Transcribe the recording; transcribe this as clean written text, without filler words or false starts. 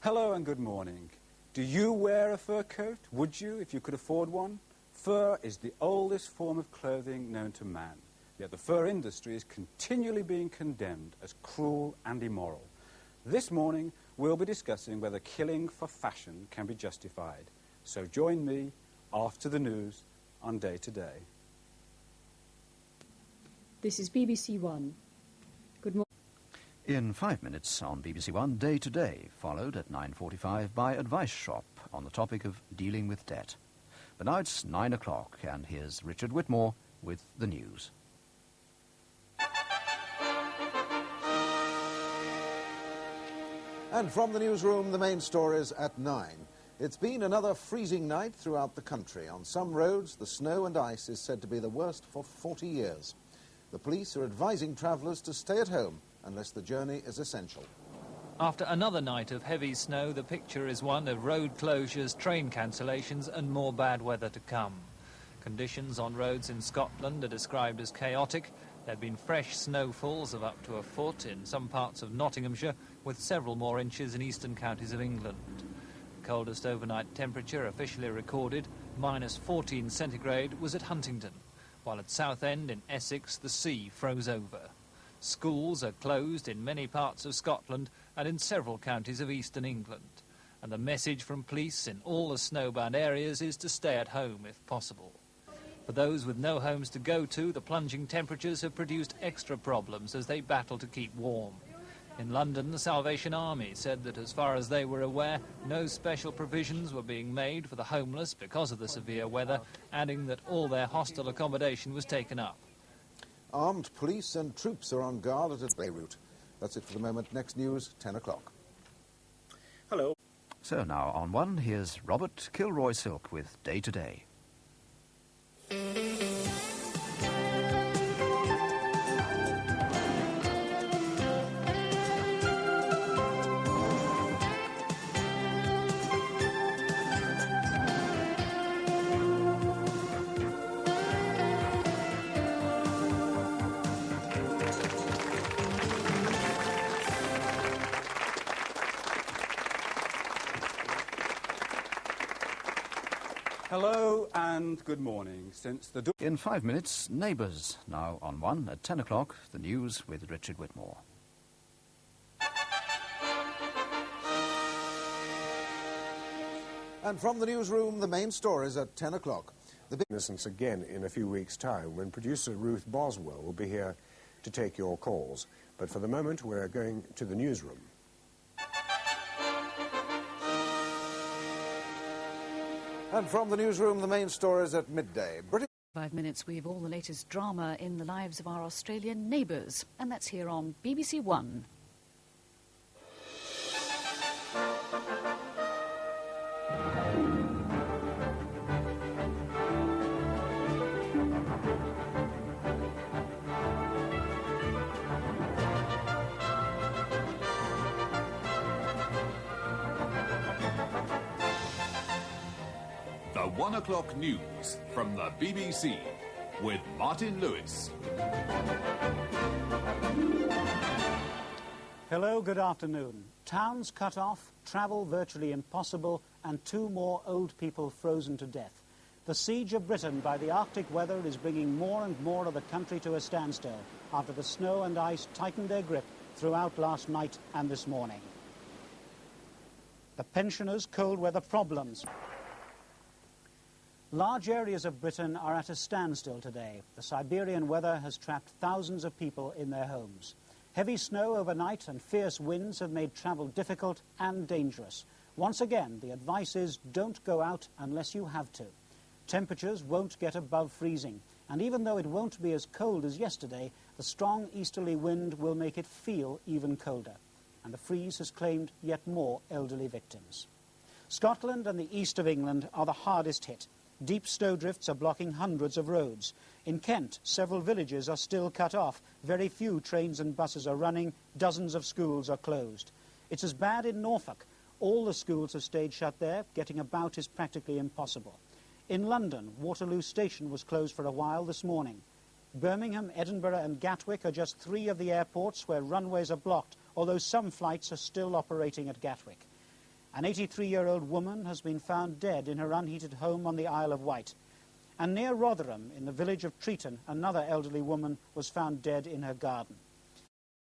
Hello and good morning. Do you wear a fur coat? Would you if you could afford one? Fur is the oldest form of clothing known to man, yet the fur industry is continually being condemned as cruel and immoral. This morning we'll be discussing whether killing for fashion can be justified. So join me after the news on Day to Day. This is BBC1. Good morning. In 5 minutes on BBC1 Day to Day, followed at 9:45 by Advice Shop on the topic of dealing with debt. But now it's 9 o'clock and here's Richard Whitmore with the news. And from the newsroom, the main stories at 9. It's been another freezing night throughout the country. On some roads, the snow and ice is said to be the worst for 40 years. The police are advising travellers to stay at home unless the journey is essential. After another night of heavy snow, the picture is one of road closures, train cancellations and more bad weather to come. Conditions on roads in Scotland are described as chaotic. There have been fresh snowfalls of up to a foot in some parts of Nottinghamshire, with several more inches in eastern counties of England. The coldest overnight temperature officially recorded, -14 centigrade, was at Huntingdon, while at Southend in Essex the sea froze over. Schools are closed in many parts of Scotland and in several counties of eastern England. And the message from police in all the snowbound areas is to stay at home if possible. For those with no homes to go to, the plunging temperatures have produced extra problems as they battle to keep warm. In London, the Salvation Army said that as far as they were aware, no special provisions were being made for the homeless because of the severe weather, adding that all their hostel accommodation was taken up. Armed police and troops are on guard at Beirut. That's it for the moment. Next news, 10 o'clock. Hello. So now on one, here's Robert Kilroy-Silk with Day to Day. Hello and good morning. In 5 minutes, Neighbours. Now on one at 10 o'clock, the news with Richard Whitmore. And from the newsroom, the main stories at 10 o'clock. Innocence again in a few weeks' time when producer Ruth Boswell will be here to take your calls. But for the moment, we're going to the newsroom. And from the newsroom, the main stories at midday. 5 minutes, we've all the latest drama in the lives of our Australian neighbours. And that's here on BBC1. The 1 o'clock news from the BBC with Martin Lewis. Hello, good afternoon. Towns cut off, travel virtually impossible, and 2 more old people frozen to death. The siege of Britain by the Arctic weather is bringing more and more of the country to a standstill after the snow and ice tightened their grip throughout last night and this morning. The pensioners' cold weather problems. Large areas of Britain are at a standstill today. The Siberian weather has trapped thousands of people in their homes. Heavy snow overnight and fierce winds have made travel difficult and dangerous. Once again, the advice is don't go out unless you have to. Temperatures won't get above freezing, and even though it won't be as cold as yesterday, the strong easterly wind will make it feel even colder. And the freeze has claimed yet more elderly victims. Scotland and the east of England are the hardest hit. Deep snowdrifts are blocking hundreds of roads. In Kent, several villages are still cut off. Very few trains and buses are running. Dozens of schools are closed. It's as bad in Norfolk. All the schools have stayed shut there. Getting about is practically impossible. In London, Waterloo Station was closed for a while this morning. Birmingham, Edinburgh and Gatwick are just 3 of the airports where runways are blocked, although some flights are still operating at Gatwick. An 83-year-old woman has been found dead in her unheated home on the Isle of Wight. And near Rotherham, in the village of Treeton, another elderly woman was found dead in her garden.